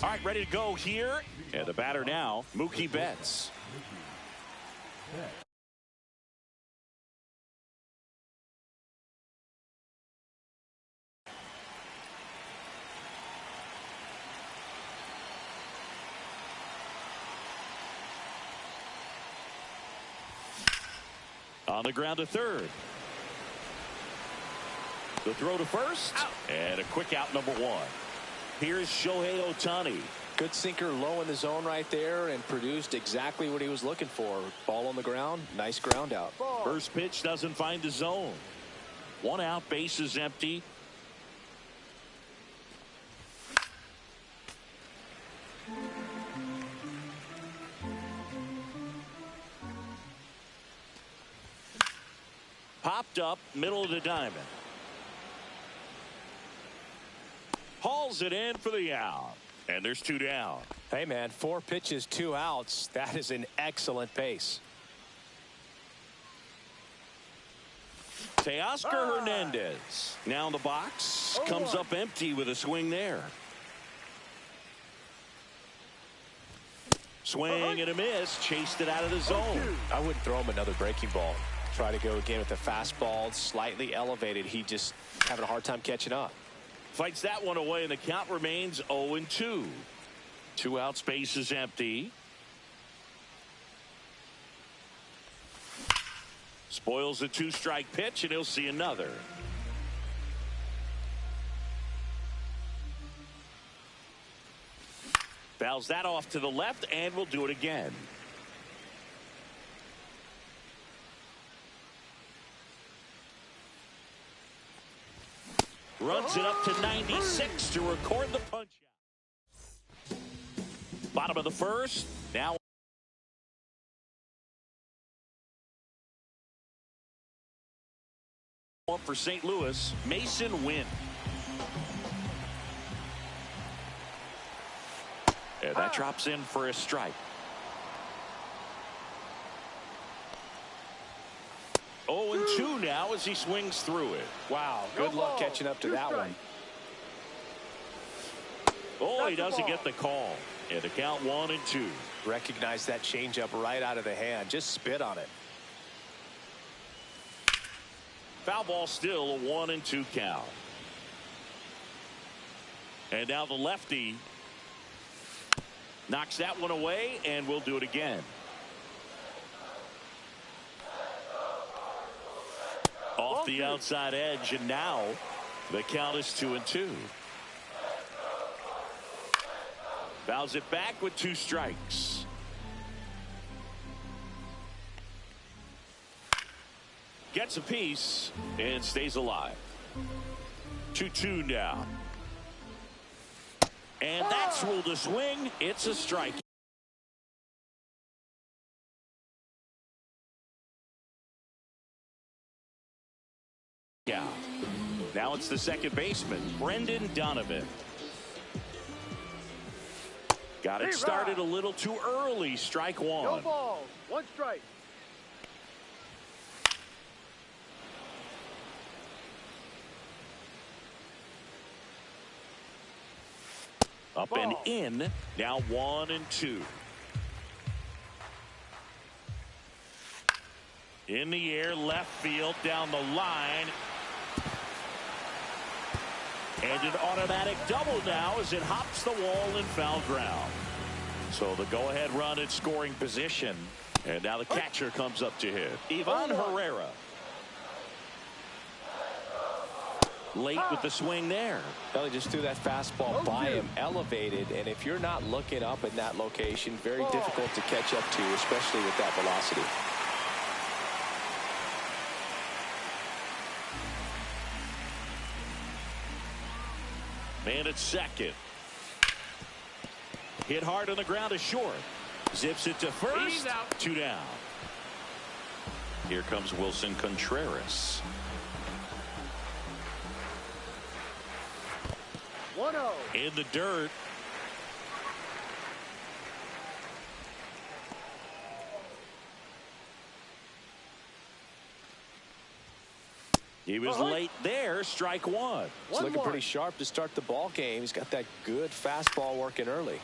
All right, ready to go here. And the batter now, Mookie Betts. On the ground to third. The throw to first. Out. And a quick out, number one. Here's Shohei Ohtani. Good sinker low in the zone right there and produced exactly what he was looking for. Ball on the ground. Nice ground out. First pitch doesn't find the zone. One out, base is empty. Popped up, middle of the diamond. Hauls it in for the out. And there's two down. Hey, man, 4 pitches, 2 outs. That is an excellent pace. Teoscar Hernandez now in the box. Comes up empty with a swing there. Swing and a miss. Chased it out of the zone. I wouldn't throw him another breaking ball. Try to go again with the fastball, slightly elevated. He just having a hard time catching up. Fights that one away, and the count remains 0-2. 2 out, space is empty. Spoils a 2-strike pitch, and he'll see another. Fouls that off to the left, and we'll do it again. Runs it up to 96 to record the punch out. Bottom of the first. Now for St. Louis, Mason Wynn. And that drops in for a strike. 0-2 now as he swings through it. Wow, good luck catching up to that one. Oh, he doesn't get the call. And the count 1-2. Recognize that changeup right out of the hand. Just spit on it. Foul ball, still a 1-2 count. And now the lefty knocks that one away, and we'll do it again. Off the outside edge, and now the count is 2-2. Fouls it back with 2 strikes. Gets a piece and stays alive. 2-2 now. And that's ruled a swing. It's a strike. Yeah. Now it's the second baseman, Brendan Donovan. Got it started a little too early. Strike 1. No ball. 1 strike. Up and in. Now 1-2. In the air, left field, down the line. And an automatic double now as it hops the wall in foul ground. So the go-ahead run in scoring position. And now the catcher comes up to hit. Ivan Herrera. Late with the swing there. Well, he just threw that fastball by him, elevated, and if you're not looking up in that location, very difficult to catch up to, especially with that velocity. Man at second. Hit hard on the ground is short. Zips it to first. 2 down. Here comes Wilson Contreras. 1-0. In the dirt. He was late there. Strike one. It's looking pretty sharp to start the ball game. He's got that good fastball working early.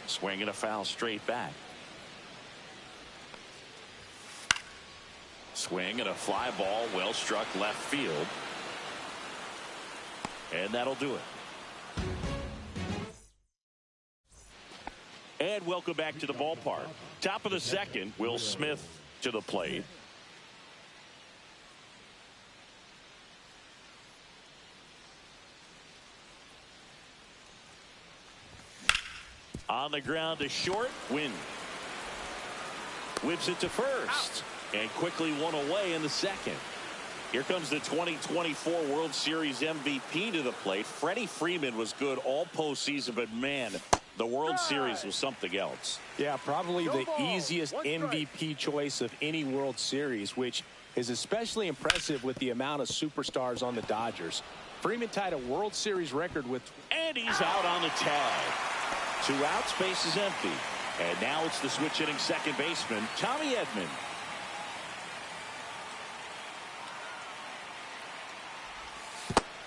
Swing and a foul straight back. Swing and a fly ball well struck left field. And that'll do it. And welcome back to the ballpark. Top of the second, Will Smith to the plate. On the ground to short, Wynn. Whips it to first. And quickly one away in the second. Here comes the 2024 World Series MVP to the plate. Freddie Freeman was good all postseason, but man, the World Series was something else. Yeah, probably the easiest MVP choice of any World Series, which is especially impressive with the amount of superstars on the Dodgers. Freeman tied a World Series record with... And he's out on the tag. 2 outs, base is empty. And now it's the switch hitting second baseman, Tommy Edman.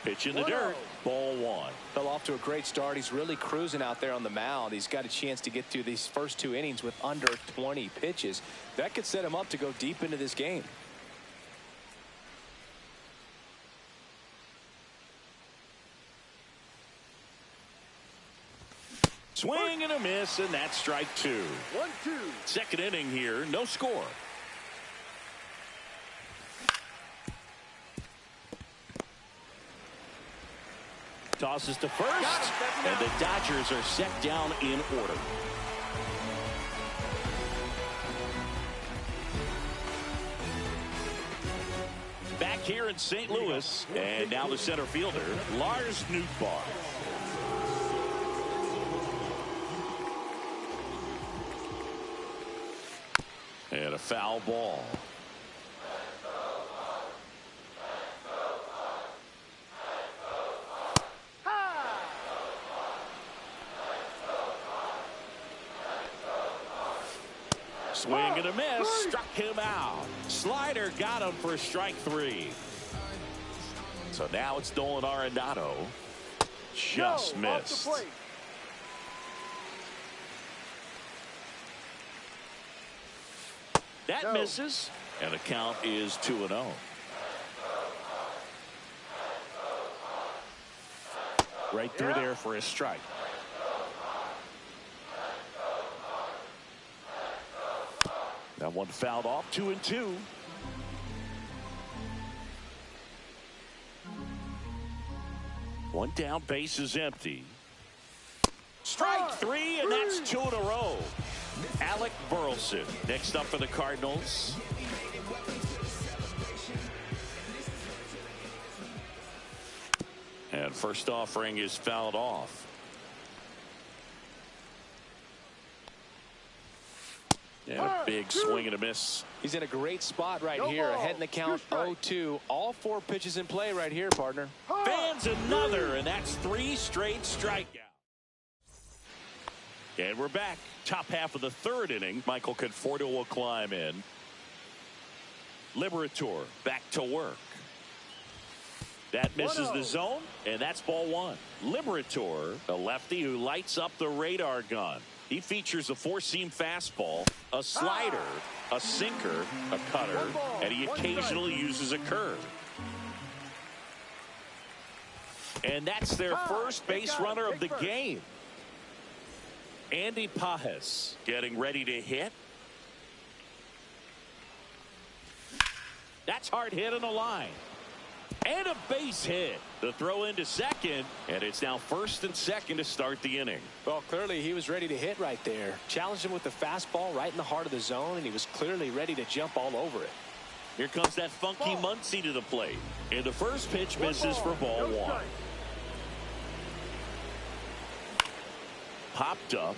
Pitch in the dirt. Ball one. Fell off to a great start. He's really cruising out there on the mound. He's got a chance to get through these first 2 innings with under 20 pitches. That could set him up to go deep into this game. Swing and a miss, and that's strike 2. 1-2. Second inning here, no score. Tosses to first, and the Dodgers are set down in order. Back here in St. Louis, and now the center fielder, Lars Nootbaar. And a foul ball. Swing and a miss. Struck him out. Slider got him for strike 3. So now it's Nolan Arenado. Just missed. That misses, and the count is 2-0. Right through there for a strike. That one fouled off. 2-2. One down, base is empty. Strike 3, and that's 2 in a row. Alec Burleson next up for the Cardinals. And first offering is fouled off. And a big swing and a miss. He's in a great spot right here. Ahead in the count 0-2. All 4 pitches in play right here, partner. Fans another, and that's 3 straight strikeouts. And we're back. Top half of the third inning. Michael Conforto will climb in. Liberator back to work. That misses the zone, and that's ball 1. Liberator, a lefty who lights up the radar gun. He features a 4-seam fastball, a slider, a sinker, a cutter, and he occasionally uses a curve. And that's their first base runner of the game. Andy Pajes getting ready to hit. That's hard hit on the line. And a base hit. The throw into second, and it's now first and second to start the inning. Well, clearly he was ready to hit right there. Challenged him with the fastball right in the heart of the zone, and he was clearly ready to jump all over it. Here comes that funky Muncy to the plate. And the first pitch misses for ball 1. Popped up.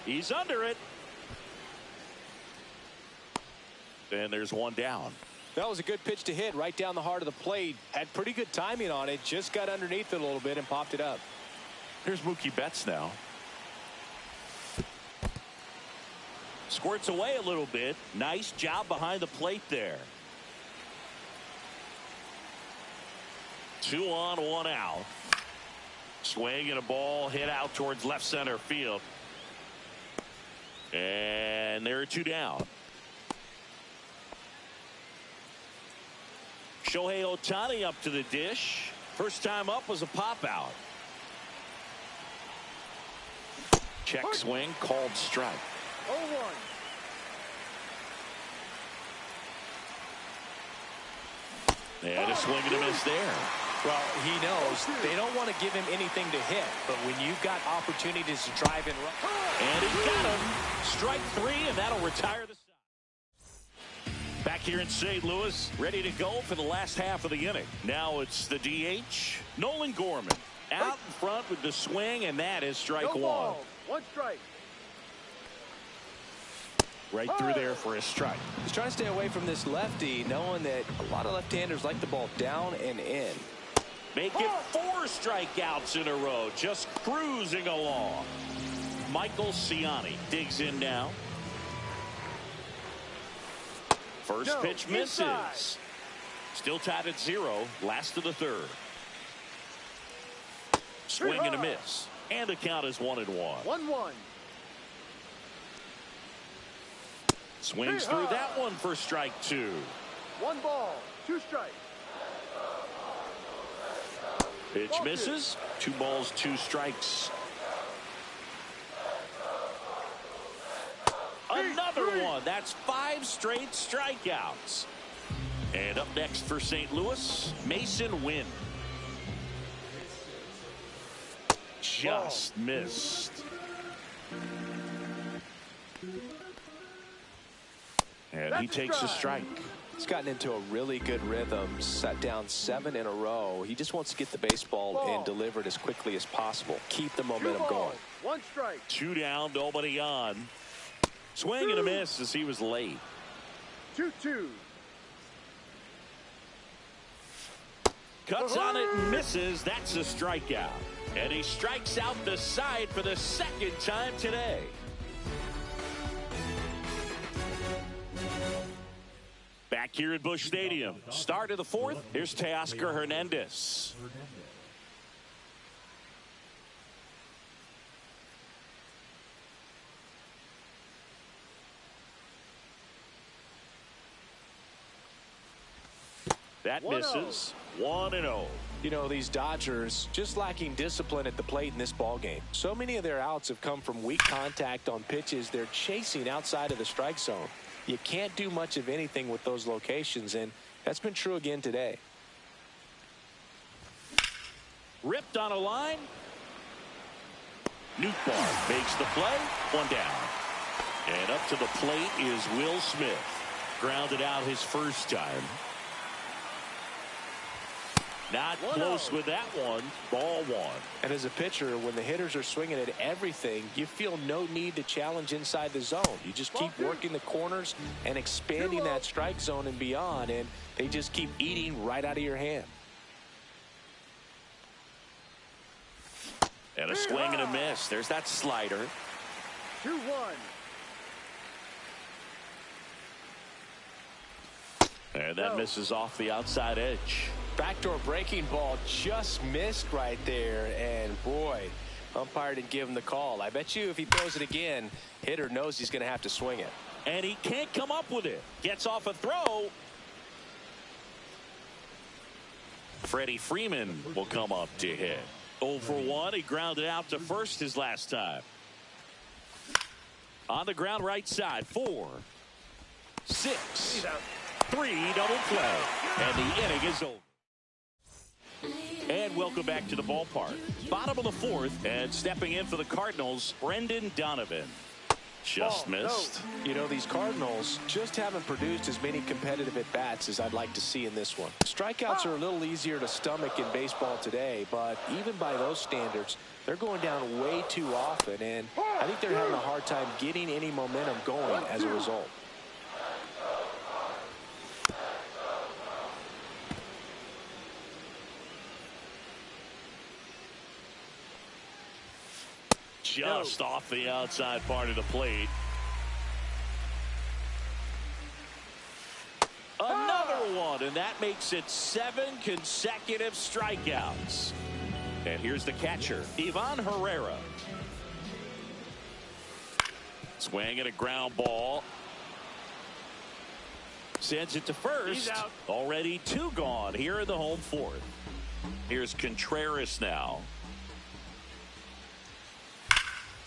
He's under it. And there's one down. That was a good pitch to hit right down the heart of the plate. Had pretty good timing on it. Just got underneath it a little bit and popped it up. Here's Mookie Betts now. Squirts away a little bit. Nice job behind the plate there. 2 on, 1 out. Swing and a ball hit out towards left center field. And there are 2 down. Shohei Ohtani up to the dish. First time up was a pop out. Check swing, called strike. 0-1. And a swing and a miss there. Well, he knows they don't want to give him anything to hit, but when you've got opportunities to drive and run. And he got him. Strike 3, and that'll retire the side. Back here in St. Louis, ready to go for the last half of the inning. Now it's the DH, Nolan Gorman. Out in front with the swing, and that is strike 1. 1 strike. Right through there for a strike. He's trying to stay away from this lefty, knowing that a lot of left-handers like the ball down and in. Make it 4 strikeouts in a row, just cruising along. Michael Ciani digs in now. First pitch misses. Inside. Still tied at 0, last of the 3rd. Swing and a miss. And the count is 1-1. 1-1. Swings through that one for strike 2. 1 ball, 2 strikes. Pitch misses. 2 balls, 2 strikes. Another one. That's 5 straight strikeouts. And up next for St. Louis, Mason Wynn. Just missed. And he takes a strike. He's gotten into a really good rhythm, set down 7 in a row. He just wants to get the baseball and deliver it as quickly as possible. Keep the momentum going. 1 strike. 2 down, nobody on. Swing and a miss as he was late. 2-2. Cuts on it and misses. That's a strikeout. And he strikes out the side for the 2nd time today. Back here at Busch Stadium. Start of the 4th. Here's Teoscar Hernandez. That misses. 1-0. You know, these Dodgers just lacking discipline at the plate in this ballgame. So many of their outs have come from weak contact on pitches they're chasing outside of the strike zone. You can't do much of anything with those locations, and that's been true again today. Ripped on a line. Nootbaar makes the play. 1 down. And up to the plate is Will Smith. Grounded out his first time. Not close with that one. Ball 1. And as a pitcher, when the hitters are swinging at everything, you feel no need to challenge inside the zone. You just keep working the corners and expanding that strike zone and beyond, and they just keep eating right out of your hand. And a swing and a miss. There's that slider. 2-1. And that misses off the outside edge. Backdoor breaking ball just missed right there, and boy, umpire didn't give him the call. I bet you if he throws it again, hitter knows he's going to have to swing it. And he can't come up with it. Gets off a throw. Freddie Freeman will come up to hit. 0 for 1. He grounded out to first his last time. On the ground right side. 4, 6, 3, double play. And the inning is over. And welcome back to the ballpark. Bottom of the 4th, and stepping in for the Cardinals, Brendan Donovan. Just missed. You know, these Cardinals just haven't produced as many competitive at-bats as I'd like to see in this one. Strikeouts are a little easier to stomach in baseball today, but even by those standards, they're going down way too often, and I think they're having a hard time getting any momentum going as a result. Just off the outside part of the plate. Another one out, and that makes it 7 consecutive strikeouts. And here's the catcher, Ivan Herrera. Swing at a ground ball. Sends it to first. Already 2 gone here in the home 4th. Here's Contreras now.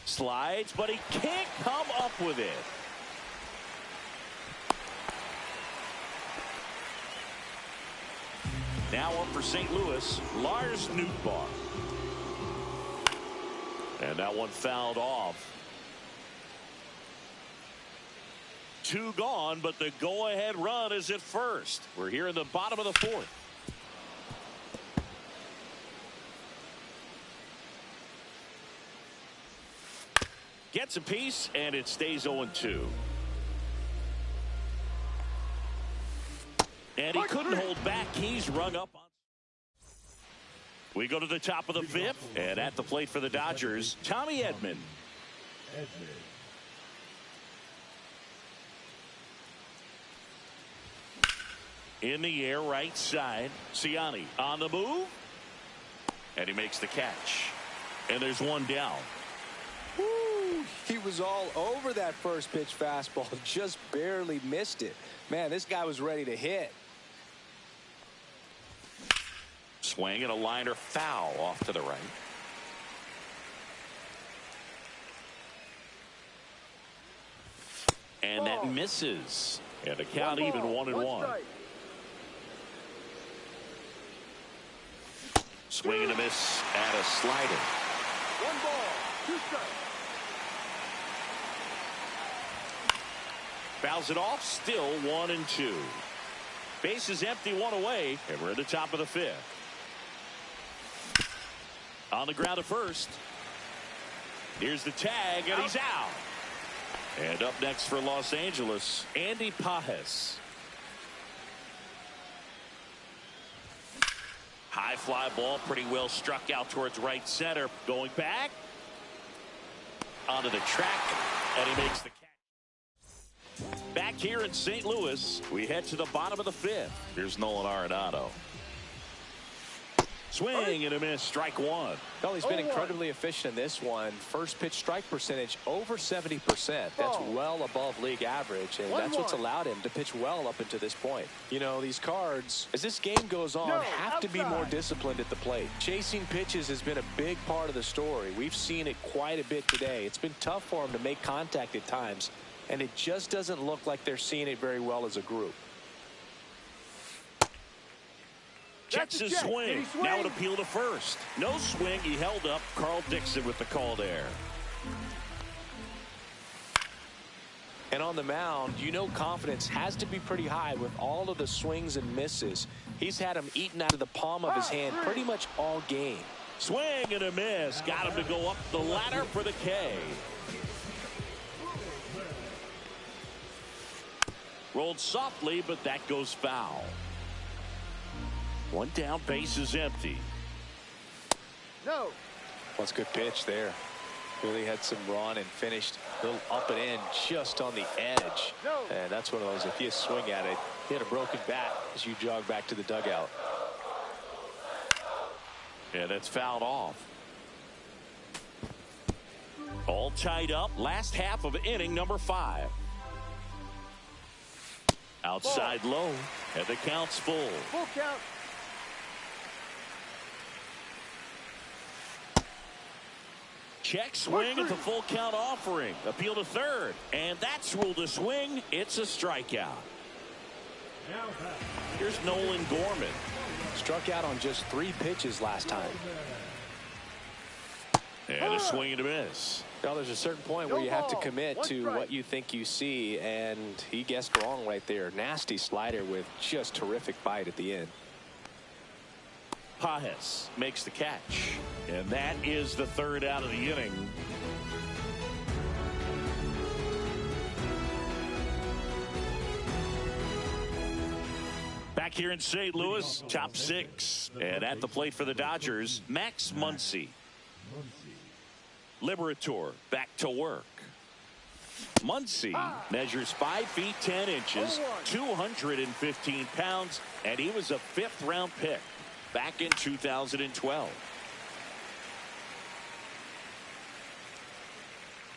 Slides, but he can't come up with it. Now up for St. Louis, Lars Nootbaar. And that one fouled off. 2 gone, but the go-ahead run is at first. We're here in the bottom of the 4th. Gets a piece, and it stays 0-2. And he couldn't hold back. He's rung up on. We go to the top of the 5th, and at the plate for the Dodgers, Tommy Edman. In the air, right side. Ciani on the move. And he makes the catch. And there's 1 down. Woo, he was all over that first pitch fastball. Just barely missed it. Man, this guy was ready to hit. Swing and a liner foul off to the right. And that misses. And the count even 1-1. Swing and a miss at a slider. 1 ball, 2 strikes. Fouls it off. Still 1-2. Base is empty, 1 away, and we're at the top of the 5th. On the ground at first. Here's the tag, and he's out. And up next for Los Angeles, Andy Pages. High fly ball, pretty well struck out towards right center. Going back. Onto the track, and he makes the catch. Back here in St. Louis, we head to the bottom of the 5th. Here's Nolan Arenado. Swing and a miss, strike 1. Well, he's been incredibly efficient in this one. First pitch strike percentage over 70%. That's well above league average, and that's what's allowed him to pitch well up until this point. You know, these Cards, as this game goes on, have to be more disciplined at the plate. Chasing pitches has been a big part of the story. We've seen it quite a bit today. It's been tough for him to make contact at times, and it just doesn't look like they're seeing it very well as a group. Checks his swing. Now an appeal to first. No swing. He held up. Carl Dixon with the call there. And on the mound, you know, confidence has to be pretty high with all of the swings and misses. He's had them eaten out of the palm of his hand pretty much all game. Swing and a miss. Got him to go up the ladder for the K. Rolled softly, but that goes foul. 1 down, base is empty. No. That's a good pitch there. Really had some run and finished a little up and in just on the edge. No. And that's one of those, if you swing at it, hit a broken bat as you jog back to the dugout. And it's fouled off. All tied up. Last half of inning number 5. Outside low, and the count's full. Full count. Check swing at the full count offering. Appeal to third. And that's ruled a swing. It's a strikeout. Here's Nolan Gorman. Struck out on just 3 pitches last time. And a swing and a miss. Well, there's a certain point where you have to commit to what you think you see, and he guessed wrong right there. Nasty slider with just terrific bite at the end. Pages makes the catch, and that is the 3rd out of the inning. Back here in St. Louis, top 6, and at the plate for the Dodgers, Max Muncy. Liberator back to work. Muncy measures 5 feet 10 inches, 215 pounds, and he was a 5th-round pick back in 2012.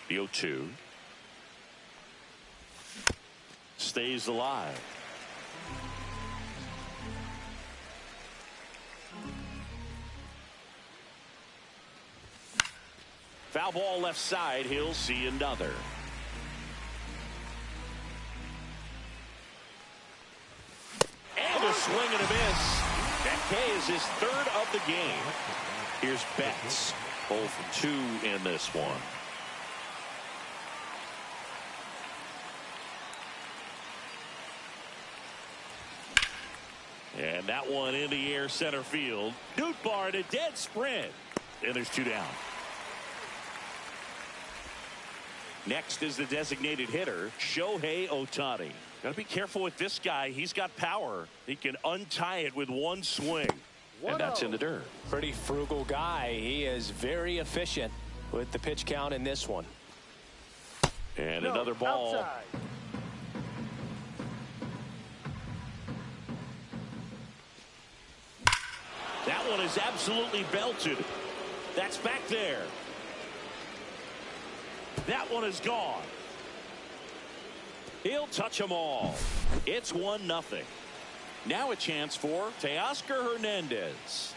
The 0-2 stays alive. Foul ball left side. He'll see another. And a swing and a miss. That K is his 3rd of the game. Here's Betts. 0 for 2 in this one. And that one in the air center field. Nootbaar to dead sprint. And there's 2 down. Next is the designated hitter, Shohei Ohtani. Got to be careful with this guy. He's got power. He can untie it with one swing. And that's in the dirt. Pretty frugal guy. He is very efficient with the pitch count in this one. And another ball. Outside. That one is absolutely belted. That's back there. That one is gone. He'll touch them all. It's 1-0. Now a chance for Teoscar Hernandez.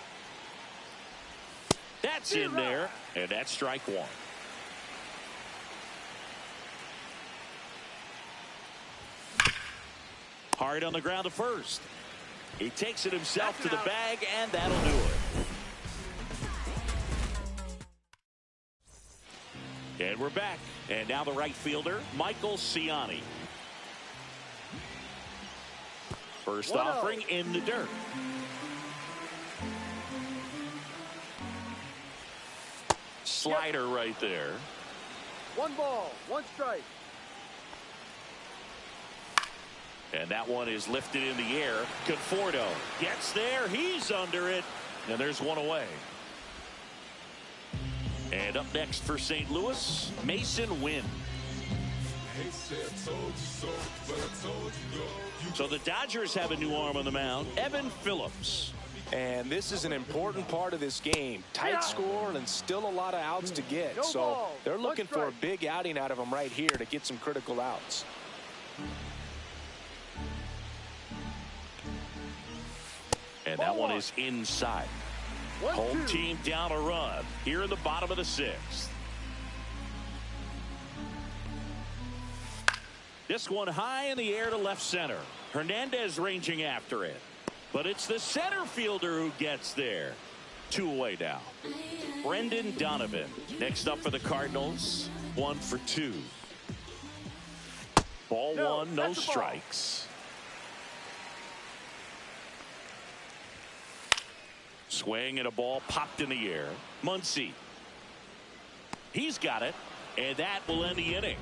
That's in there, and that's strike 1. Hard on the ground to first. He takes it himself to the bag, and that'll do it. And we're back. And now the right fielder, Michael Ciani. First offering in the dirt. Slider right there. 1 ball, 1 strike. And that one is lifted in the air. Conforto gets there. He's under it. And there's 1 away. And up next for St. Louis, Mason Wynn. So the Dodgers have a new arm on the mound, Evan Phillips. And this is an important part of this game. Tight score and still a lot of outs to get. So they're looking for a big outing out of him right here to get some critical outs. And that one is inside. Home team down a run here in the bottom of the 6th. This one high in the air to left center. Hernandez ranging after it. But it's the center fielder who gets there. 2 away now. Brendan Donovan next up for the Cardinals. 1 for 2. Ball 1, no strikes. Swing and a ball popped in the air. Muncy. He's got it. And that will end the inning.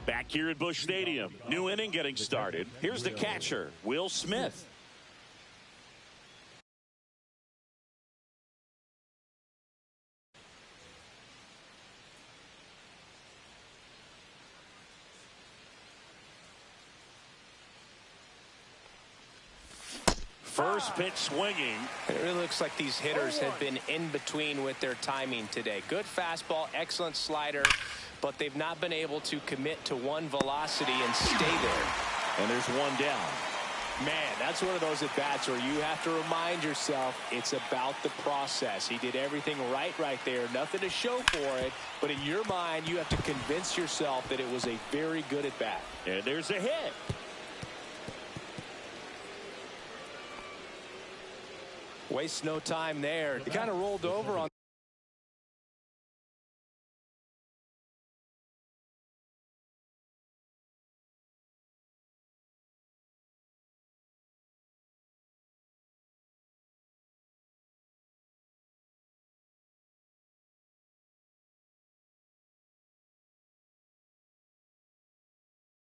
Back here at Busch Stadium. New inning getting started. Here's the catcher, Will Smith. First pitch swinging. It really looks like these hitters have been in between with their timing today. Good fastball, excellent slider, but they've not been able to commit to one velocity and stay there. And there's 1 down. Man, that's one of those at-bats where you have to remind yourself it's about the process. He did everything right there. Nothing to show for it, but in your mind, you have to convince yourself that it was a very good at-bat. And there's a hit. Waste no time there. He kind of rolled over on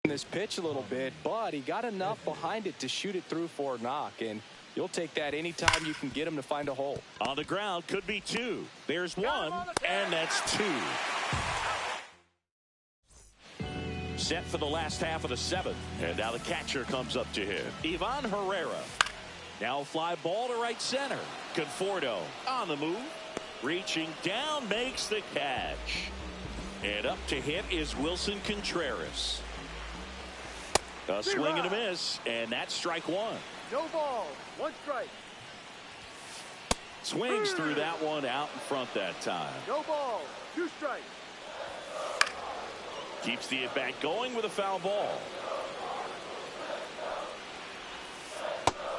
this pitch a little bit, but he got enough behind it to shoot it through for a knock. And You'll take that anytime you can get him to find a hole. On the ground, could be two. There's one, and that's two. Set for the last half of the seventh. And now the catcher comes up to hit. Ivan Herrera. Now fly ball to right center. Conforto on the move. Reaching down, makes the catch. And up to hit is Wilson Contreras. A swing and a miss, and that's strike one. No ball, one strike. Swings through that one out in front that time. No ball, two strikes. Keeps the at-bat going with a foul ball.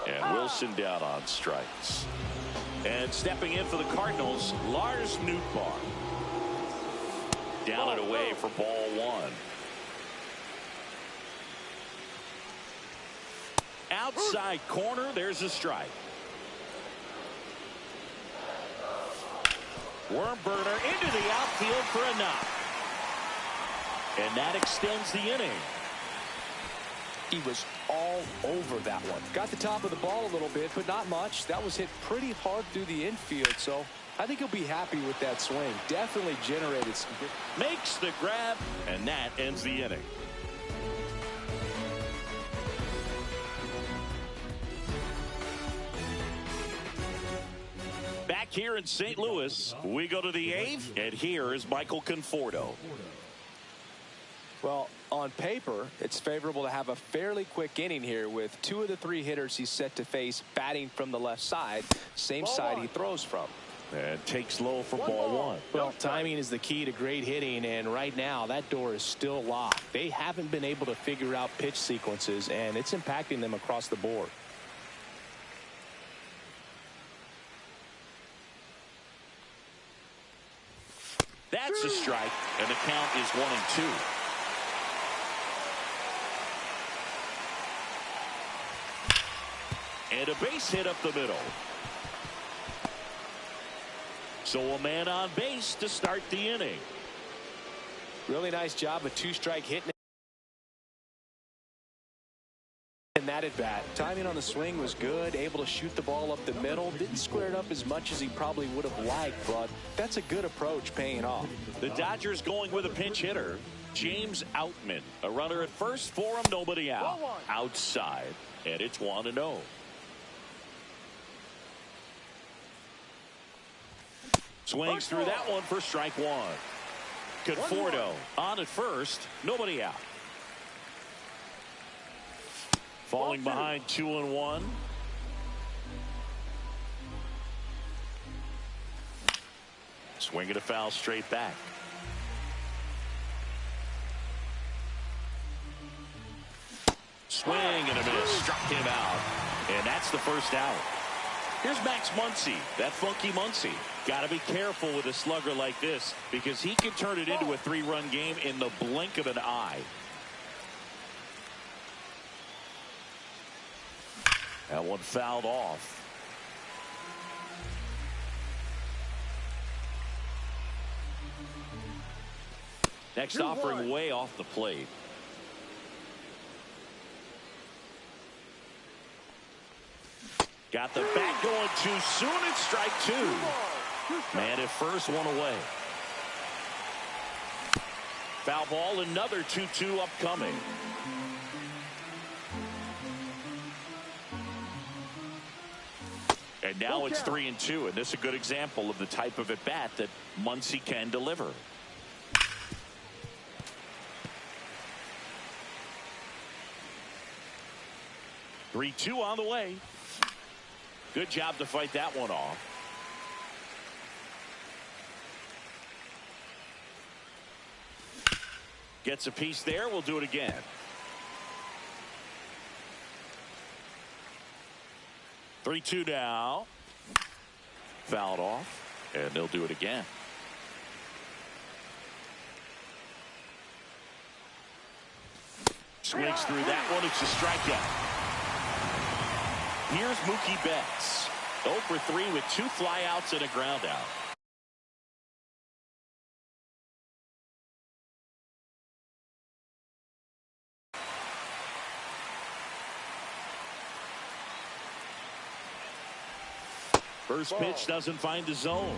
And Wilson down on strikes. And stepping in for the Cardinals, Lars Nootbaar. Down and away for ball one. Outside corner, there's a strike. Worm burner into the outfield for a knock. And that extends the inning. He was all over that one. Got the top of the ball a little bit, but not much. That was hit pretty hard through the infield, so I think he'll be happy with that swing. Definitely generated some good. Makes the grab, and that ends the inning. Back here in St. Louis, we go to the eighth, and here is Michael Conforto. Well, on paper, it's favorable to have a fairly quick inning here with two of the three hitters he's set to face batting from the left side, same side he throws from. And takes low for ball one. Well, timing is the key to great hitting, and right now that door is still locked. They haven't been able to figure out pitch sequences, and it's impacting them across the board. That's a strike, and the count is 1-2. And a base hit up the middle. So a man on base to start the inning. Really nice job, a two-strike hit in that at bat. Timing on the swing was good, able to shoot the ball up the middle. Didn't square it up as much as he probably would have liked, but that's a good approach paying off. The Dodgers going with a pinch hitter, James Outman. A runner at first for him, nobody out. Outside, and it's 1-0. Swings through that one for strike one. Conforto on at first, nobody out. Falling behind 2-1. Swinging a foul straight back. Swing and a miss. Struck him out. And that's the first out. Here's Max Muncy, that funky Muncy. Got to be careful with a slugger like this because he can turn it into a three-run game in the blink of an eye. That one fouled off. Next offering way off the plate. Got the bat going too soon. It's strike two. Man at first, one away. Foul ball, another 2-2 upcoming. And now it's 3-2, and this is a good example of the type of at-bat that Muncy can deliver. Three, 2 on the way. Good job to fight that one off. Gets a piece there. We'll do it again. Three, 2 now. Fouled off, and they'll do it again. Swings through that one. It's a strikeout. Here's Mookie Betts. 0 for 3 with 2 flyouts and a ground out. First pitch doesn't find the zone.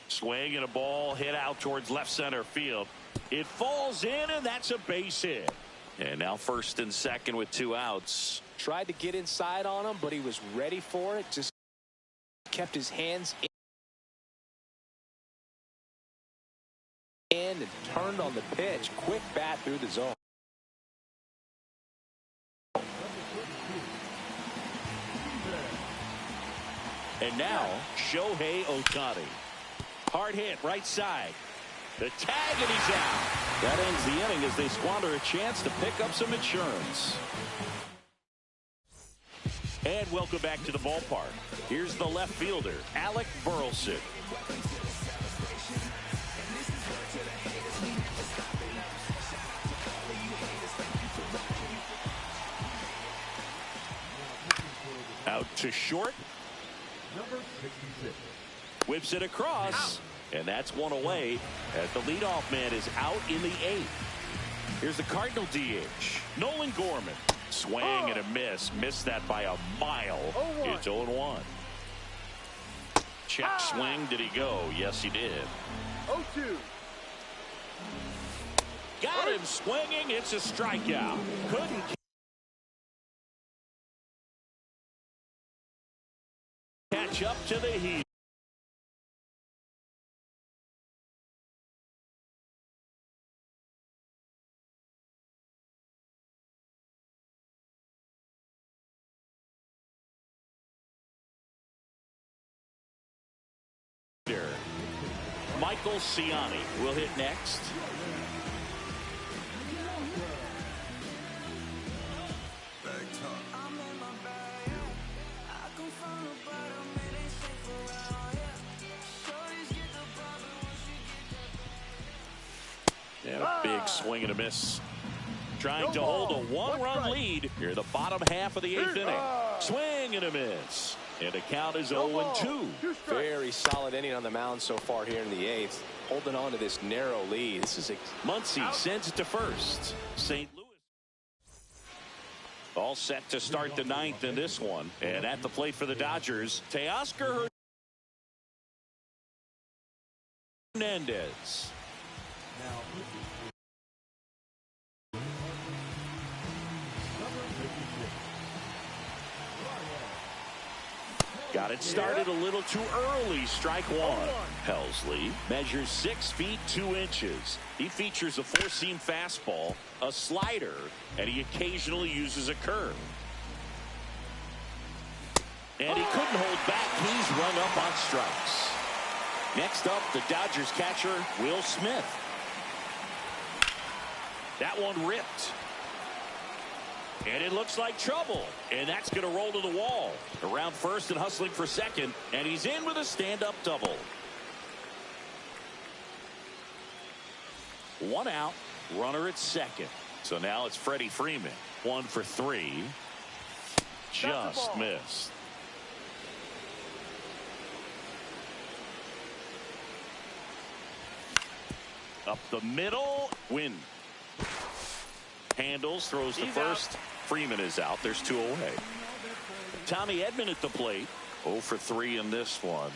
Swing and a ball hit out towards left center field. It falls in, and that's a base hit. And now first and second with 2 outs. Tried to get inside on him, but he was ready for it. Just kept his hands in and turned on the pitch. Quick bat through the zone. And now Shohei Ohtani. Hard hit right side. The tag, and he's out. That ends the inning as they squander a chance to pick up some insurance. And welcome back to the ballpark. Here's the left fielder, Alec Burleson. Out to short. Number 66. Whips it across. And that's one away as the leadoff man is out in the 8th. Here's the Cardinal DH, Nolan Gorman. Swing and a miss. Missed that by a mile. It's 0-1. Check swing. Did he go? Yes, he did. 0-2. Got him swinging. It's a strikeout. Couldn't catch up to the heat. Michael Ciani will hit next. And a big swing and a miss. Trying to hold a one-run lead here in the bottom half of the 8th inning. Swing and a miss. And the count is 0-2. Very solid inning on the mound so far here in the 8th. Holding on to this narrow lead. This is Muncy sends it to first. St. Louis all set to start the 9th in this one. And at the plate for the Dodgers, Teoscar Hernandez. Got it started a little too early. Strike one. Helsley measures 6 feet 2 inches. He features a 4-seam fastball, a slider, and he occasionally uses a curve. And he couldn't hold back. He's rung up on strikes. Next up, the Dodgers catcher, Will Smith. That one ripped. And it looks like trouble. And that's going to roll to the wall. Around first and hustling for second. And he's in with a stand-up double. 1 out. Runner at second. So now it's Freddie Freeman. 1 for 3. Just missed. Up the middle. Win. Handles. Throws to first. Out. Freeman is out. There's 2 away. Tommy Edman at the plate. 0 for 3 in this one.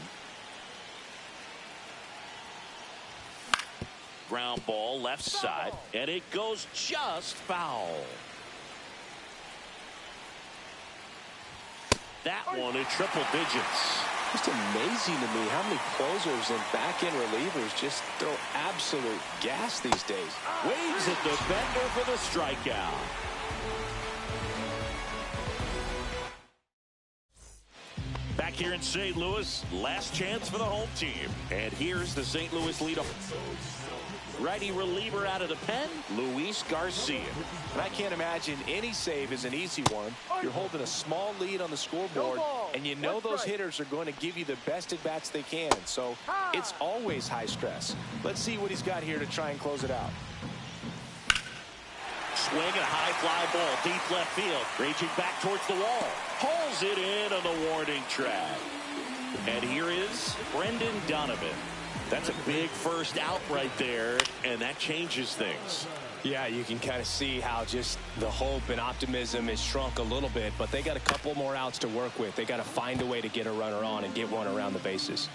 Ground ball left side. And it goes just foul. That one in triple digits. Just amazing to me how many closers and back-end relievers just throw absolute gas these days. Waves at the defender for the strikeout. Back here in St. Louis, last chance for the home team. And here's the St. Louis leadoff. Righty reliever out of the pen, Luis Garcia. And I can't imagine any save is an easy one. You're holding a small lead on the scoreboard, and you know those hitters are going to give you the best at-bats they can. So it's always high stress. Let's see what he's got here to try and close it out. Swing and a high fly ball, deep left field. Reaching back towards the wall. Pulls it in on the warning track. And here is Brendan Donovan. That's a big first out right there, and that changes things. Yeah, you can kind of see how just the hope and optimism is shrunk a little bit, but they got a couple more outs to work with. They got to find a way to get a runner on and get one around the bases.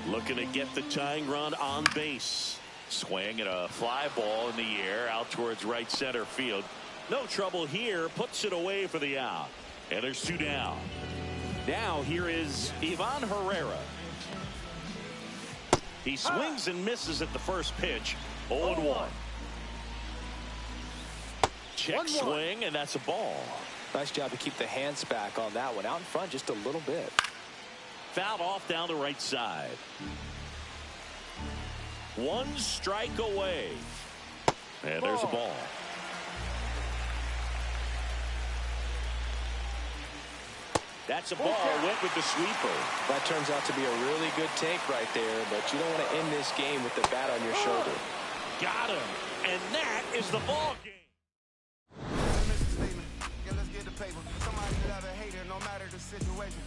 Looking to get the tying run on base. Swing and a fly ball in the air out towards right center field. No trouble here. Puts it away for the out. And there's 2 down. Now here is Ivan Herrera. He swings and misses at the first pitch. 0-1. Check swing, and that's a ball. Nice job to keep the hands back on that one. Out in front just a little bit. Fouled off down the right side. 1 strike away. And there's a ball. That's a ball. Went with the sweeper. That turns out to be a really good take right there, but you don't want to end this game with the bat on your shoulder. Got him. And that is the ball game. Let's get the paper. Somebody love a hater, no matter the situation.